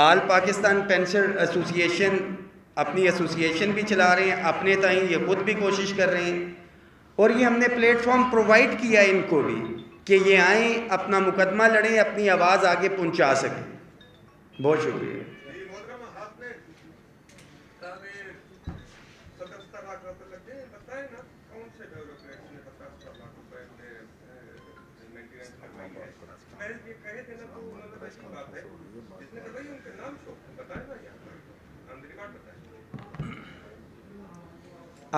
آل Pakistan pension association اپنی association بھی چلا رہے ہیں، اپنے تائیں یہ خود بھی کوشش کر رہے ہیں، اور یہ ہم نے پلیٹ فارم پرووائڈ کیا ان کو بھی کہ یہ آئیں، اپنا مقدمہ لڑیں، اپنی آواز آگے پہنچا سکیں. بہت شکریہ.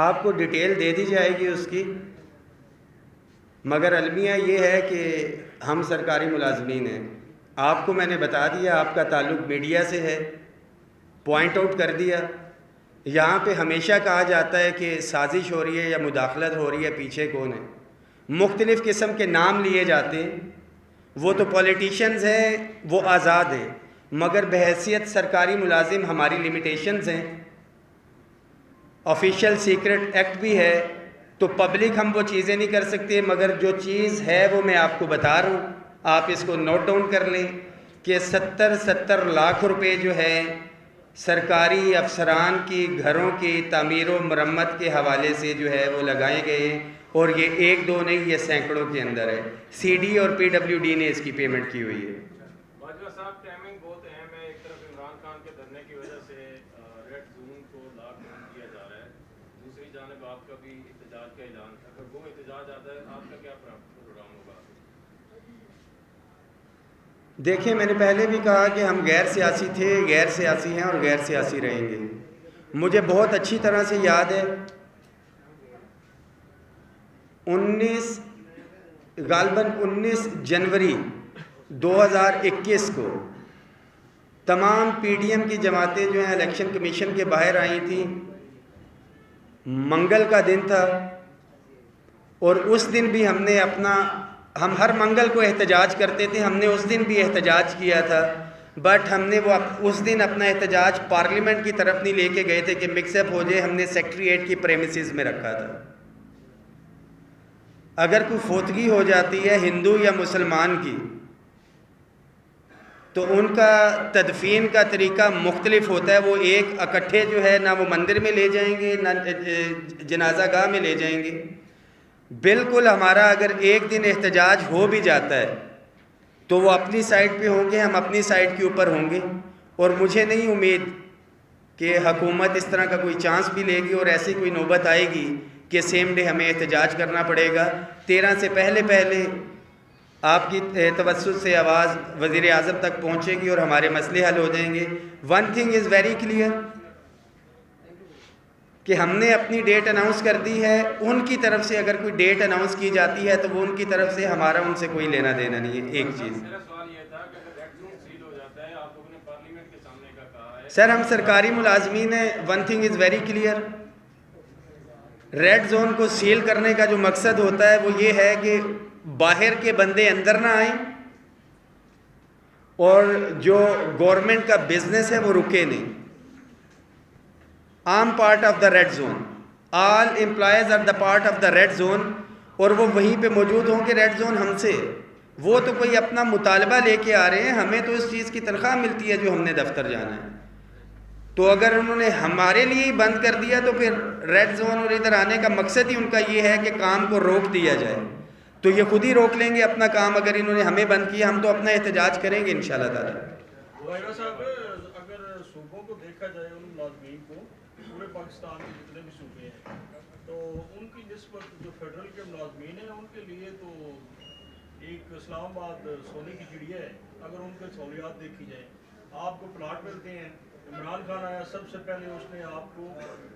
آپ کو ڈیٹیل دے دی جائے گی اس کی، مگر المیہ یہ ہے کہ ہم سرکاری ملازمین ہیں. آپ کو میں نے بتا دیا آپ کا تعلق میڈیا سے ہے، پوائنٹ آؤٹ کر دیا. یہاں پہ ہمیشہ کہا جاتا ہے کہ سازش ہو رہی ہے یا مداخلت ہو رہی ہے، پیچھے کون ہے. مختلف قسم کے نام لیے جاتے ہیں. وہ تو پولیٹیشنز ہیں، وہ آزاد ہیں، مگر بحیثیت سرکاری ملازم ہماری لمیٹیشنز ہیں. آفیشیل سیکرٹ ایکٹ بھی ہے، تو پبلک ہم وہ چیزیں نہیں کر سکتے. مگر جو چیز ہے وہ میں آپ کو بتا رہا ہوں، آپ اس کو نوٹ ڈاؤن کر لیں کہ 70 لاکھ روپے جو ہے سرکاری افسران کی گھروں کی تعمیر و مرمت کے حوالے سے جو ہے وہ لگائے گئے ہیں، اور یہ ایک دو نہیں، یہ سینکڑوں کے اندر ہے. سی ڈی اور پی ڈبلیو ڈی نے اس کی پیمنٹ کی ہوئی ہے. باجوہ صاحب ٹائمنگ بہت اہم ہے. ایک طرف عمران خان کے دھرنے کی وجہ سے ریڈ زون کو لاک ڈاؤن کیا جا رہا ہے، دوسری جانب آپ کا بھی احتجاج کا اعلان. اگر وہ احتجاج آتا ہے آپ کا کیا پروگرام ہوگا؟ دیکھیں، میں نے پہلے بھی کہا کہ ہم غیر سیاسی تھے، غیر سیاسی ہیں اور غیر سیاسی رہیں گے. مجھے بہت اچھی طرح سے یاد ہے 19 جنوری 2021 کو تمام پی ڈی ایم کی جماعتیں جو ہیں الیکشن کمیشن کے باہر آئی تھیں. منگل کا دن تھا، اور اس دن بھی ہم ہر منگل کو احتجاج کرتے تھے. ہم نے اس دن بھی احتجاج کیا تھا، بٹ ہم نے اس دن اپنا احتجاج پارلیمنٹ کی طرف نہیں لے کے گئے تھے کہ مکس اپ ہو جائے. ہم نے سیکٹریٹ کی پریمیسز میں رکھا تھا. اگر کوئی فوتگی ہو جاتی ہے ہندو یا مسلمان کی، تو ان کا تدفین کا طریقہ مختلف ہوتا ہے. وہ ایک اکٹھے جو ہے، نہ وہ مندر میں لے جائیں گے نہ جنازہ گاہ میں لے جائیں گے. بالکل ہمارا اگر ایک دن احتجاج ہو بھی جاتا ہے تو وہ اپنی سائٹ پہ ہوں گے، ہم اپنی سائٹ کے اوپر ہوں گے. اور مجھے نہیں امید کہ حکومت اس طرح کا کوئی چانس بھی لے گی اور ایسی کوئی نوبت آئے گی کہ سیم ڈے ہمیں احتجاج کرنا پڑے گا. 13 سے پہلے آپ کی توسط سے آواز وزیر اعظم تک پہنچے گی اور ہمارے مسئلے حل ہو جائیں گے. One thing is very clear کہ ہم نے اپنی ڈیٹ اناؤنس کر دی ہے. ان کی طرف سے اگر کوئی ڈیٹ اناؤنس کی جاتی ہے تو وہ ان کی طرف سے، ہمارا ان سے کوئی لینا دینا نہیں ہے. ایک چیز میرا سوال یہ تھا کہ اگر ریڈ زون سیل ہو جاتا ہے، آپ لوگوں نے پارلیمنٹ کے سامنے کا کہا ہے. سر، ہم سرکاری ملازمین ہیں. One thing is very clear, red zone کو سیل کرنے کا جو مقصد ہوتا ہے وہ یہ ہے کہ باہر کے بندے اندر نہ آئیں، اور جو گورنمنٹ کا بزنس ہے وہ رکے نہیں. Am part of the red zone, all employees are the part of the red zone, اور وہ وہیں پہ موجود ہوں کہ ریڈ زون ہم سے. وہ تو کوئی اپنا مطالبہ لے کے آ رہے ہیں، ہمیں تو اس چیز کی تنخواہ ملتی ہے جو ہم نے دفتر جانا ہے. تو اگر انہوں نے ہمارے لیے ہی بند کر دیا تو پھر ریڈ زون اور ادھر آنے کا مقصد ہی ان کا یہ ہے کہ کام کو روک دیا جائے. تو یہ خود ہی روک لیں گے اپنا کام اگر انہوں نے ہمیں بند کیا. ہم تو اپنا احتجاج کریں گے انشاءاللہ تعالی. غائبہ صاحب، اگر صوبوں کو دیکھا جائے، ان ملازمین کو، پورے پاکستان کے جتنے بھی صوبے ہیں، تو ان کی نسبت جو فیڈرل کے ملازمین ہیں ان کے لیے تو ایک اسلام آباد سونے کی چڑیا ہے. اگر ان کے سہولیات دیکھی جائیں، آپ کو پلاٹ ملتے ہیں. عمران خان آیا، سب سے پہلے اس نے آپ کو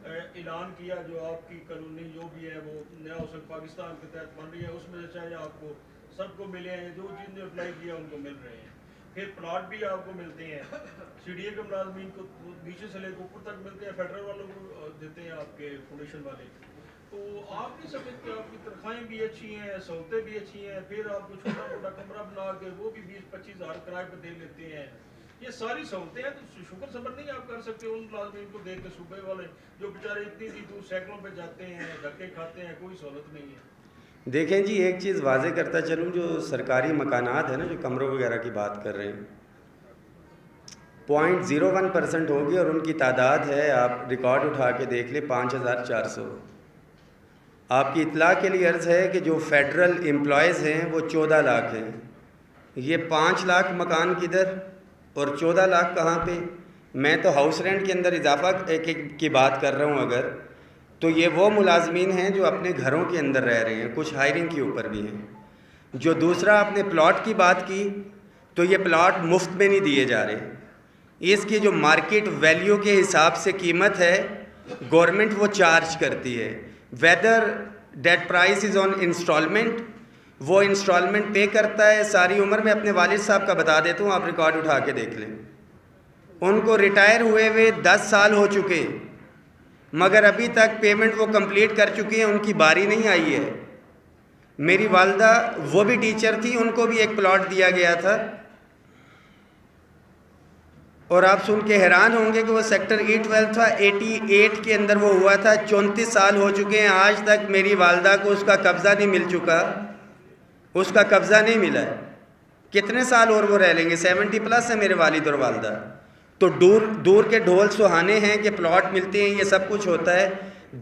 اعلان کیا جو آپ کی کالونی جو بھی ہے وہ نیا حسن پاکستان کے تحت بن رہی ہے، اس میں سے چاہے آپ کو سب کو ملے ہیں، جو چیز نے اپلائی کیا ان کو مل رہے ہیں. پھر پلاٹ بھی آپ کو ملتے ہیں. سی ڈی اے کے ملازمین کو نیچے سے لے کے اوپر تک ملتے ہیں، فیڈرل والوں کو دیتے ہیں آپ کے فاؤنڈیشن والے. تو آپ نہیں سمجھتے آپ کی تنخواہیں بھی اچھی ہیں، سہولتیں بھی اچھی ہیں، پھر آپ کو چھوٹا موٹا کمرہ بنا کے وہ بھی 20-25 ہزار کرائے پہ دے لیتے ہیں. یہ ساری سہولتیں ہیں، تو شکر صبر نہیں آپ کر سکتے ان ملازمین کو دیکھ کے، صوبے والے جو بیچارے اتنی دور سینکڑوں پہ جاتے ہیں، دھکے کھاتے ہیں، کوئی سہولت نہیں ہے. دیکھیں جی، ایک چیز واضح کرتا چلوں، جو سرکاری مکانات ہیں نا، جو کمروں وغیرہ کی بات کر رہے ہیں، 0.01% ہوگی اور ان کی تعداد ہے, آپ ریکارڈ اٹھا کے دیکھ لیں, 5400. آپ کی اطلاع کے لیے عرض ہے کہ جو فیڈرل امپلائیز ہیں وہ 14 لاکھ ہیں. یہ 5 لاکھ مکان کدھر اور 14 لاکھ کہاں پہ؟ میں تو ہاؤس رینٹ کے اندر اضافہ کی بات کر رہا ہوں. اگر تو یہ وہ ملازمین ہیں جو اپنے گھروں کے اندر رہ رہے ہیں, کچھ ہائرنگ کے اوپر بھی ہیں. جو دوسرا آپ نے پلاٹ کی بات کی, تو یہ پلاٹ مفت میں نہیں دیے جا رہے. اس کی جو مارکیٹ ویلیو کے حساب سے قیمت ہے گورنمنٹ وہ چارج کرتی ہے. Whether that price is on installment, وہ انسٹالمنٹ پے کرتا ہے ساری عمر. میں اپنے والد صاحب کا بتا دیتا ہوں, آپ ریکارڈ اٹھا کے دیکھ لیں. ان کو ریٹائر ہوئے 10 سال ہو چکے, مگر ابھی تک پیمنٹ وہ کمپلیٹ کر چکی ہیں, ان کی باری نہیں آئی ہے. میری والدہ وہ بھی ٹیچر تھی, ان کو بھی ایک پلاٹ دیا گیا تھا, اور آپ سن کے حیران ہوں گے کہ وہ سیکٹر E12 تھا, 88 کے اندر وہ ہوا تھا. 34 سال ہو چکے ہیں, آج تک میری والدہ کو اس کا قبضہ نہیں مل چکا, اس کا قبضہ نہیں ملا ہے. کتنے سال اور وہ رہ لیں گے؟ 70+ ہے میرے والد اور والدہ. تو دور کے ڈھول سہانے ہیں کہ پلاٹ ملتے ہیں, یہ سب کچھ ہوتا ہے.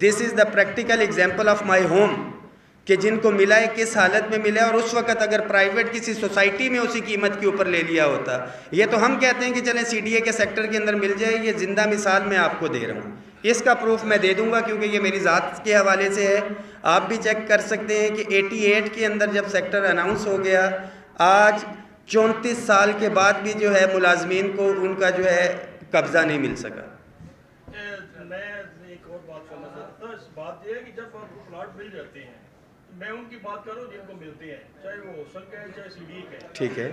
This is the practical example of my home, کہ جن کو ملا ہے کس حالت میں ملا ہے. اور اس وقت اگر پرائیویٹ کسی سوسائٹی میں اسی قیمت کے اوپر لے لیا ہوتا, یہ تو ہم کہتے ہیں کہ چلیں CDA کے سیکٹر کے اندر مل جائے, یہ زندہ مثال میں آپ کو دے رہا ہوں. اس کا پروف میں دے دوں گا کیونکہ یہ میری ذات کے حوالے سے ہے. آپ بھی چیک کر سکتے ہیں کہ 88 کے اندر جب سیکٹر اناؤنس ہو گیا, آج 34 سال کے بعد بھی جو ہے ملازمین کو ان کا جو ہے قبضہ نہیں مل سکا. میں ایک اور بات کرنا چاہتا ہوں. بات یہ ہے کہ جب پلاٹ مل جاتے ہیں, میں ان کی بات کروں جن کو ملتے ہیں, چاہے وہ اوسن کا ہے چاہے CDA کا ہے, ٹھیک ہے.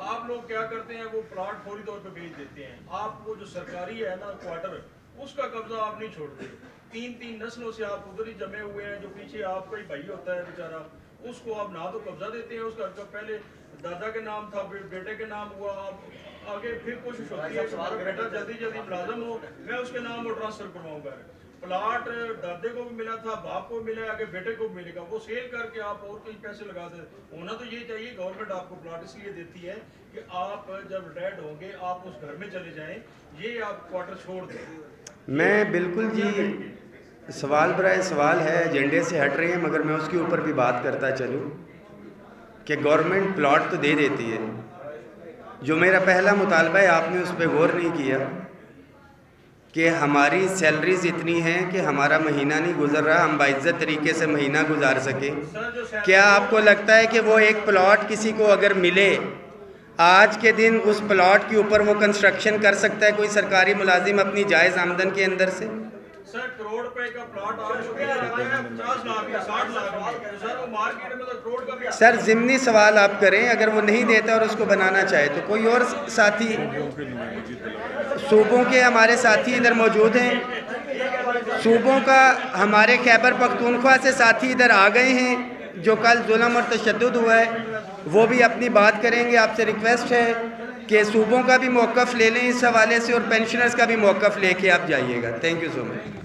آپ لوگ کیا کرتے ہیں, وہ پلاٹ فوری طور پہ بیچ دیتے ہیں. آپ وہ جو سرکاری ہے نا کوارٹر, اس کا قبضہ آپ نہیں چھوڑتے. 3 نسلوں سے آپ ادھر ہی جمے ہوئے ہیں. جو پیچھے آپ کا ہی بھائی ہوتا ہے بیچارہ, اس کو آپ نہ تو قبضہ دیتے ہیں, اس کا پہلے دادا کے نام تھا, بیٹے کے نام ہوا, آپ آگے پھر کوشش ہوتی ہے ہمارا بیٹا جلدی ملازم ہو, میں اس کے نام کو ٹرانسفر کرواؤں گا. پلاٹ دادے کو بھی ملا تھا, باپ کو ملا, آگے بیٹے کو بھی ملے گا. وہ سیل کر کے آپ اور کہیں پیسے لگا دیں. ہونا تو یہ چاہیے, گورنمنٹ آپ کو پلاٹ اس لیے دیتی ہے کہ آپ جب ریٹائرڈ ہوں گے آپ اس گھر میں چلے جائیں, یہ آپ کوارٹر چھوڑ دیں. میں بالکل جی, سوال برائے سوال ہے, ایجنڈے سے ہٹ رہے ہیں, مگر میں اس کے اوپر بھی بات کرتا چلوں کہ گورنمنٹ پلاٹ تو دے دیتی ہے. جو میرا پہلا مطالبہ ہے, آپ نے اس پہ غور نہیں کیا کہ ہماری سیلریز اتنی ہیں کہ ہمارا مہینہ نہیں گزر رہا, ہم باعزت طریقے سے مہینہ گزار سکیں. کیا آپ کو لگتا ہے کہ وہ ایک پلاٹ کسی کو اگر ملے آج کے دن, اس پلاٹ کے اوپر وہ کنسٹرکشن کر سکتا ہے کوئی سرکاری ملازم اپنی جائز آمدن کے اندر سے؟ سر کروڑ روپے کا پلاٹ آج 50 لاکھ یا 60 لاکھ, سر وہ مارکیٹ میں تو کروڑ کا بھی. سر ضمنی سوال آپ کریں, اگر وہ نہیں دیتا اور اس کو بنانا چاہے تو کوئی اور ساتھی, صوبوں کے ہمارے ساتھی ادھر موجود ہیں, صوبوں کا ہمارے خیبر پختونخوا سے ساتھی ادھر آ گئے ہیں جو کل ظلم اور تشدد ہوا ہے, وہ بھی اپنی بات کریں گے. آپ سے ریکویسٹ ہے کہ صوبوں کا بھی موقف لے لیں اس حوالے سے, اور پینشنرز کا بھی موقف لے کے آپ جائیے گا. Thank you so much.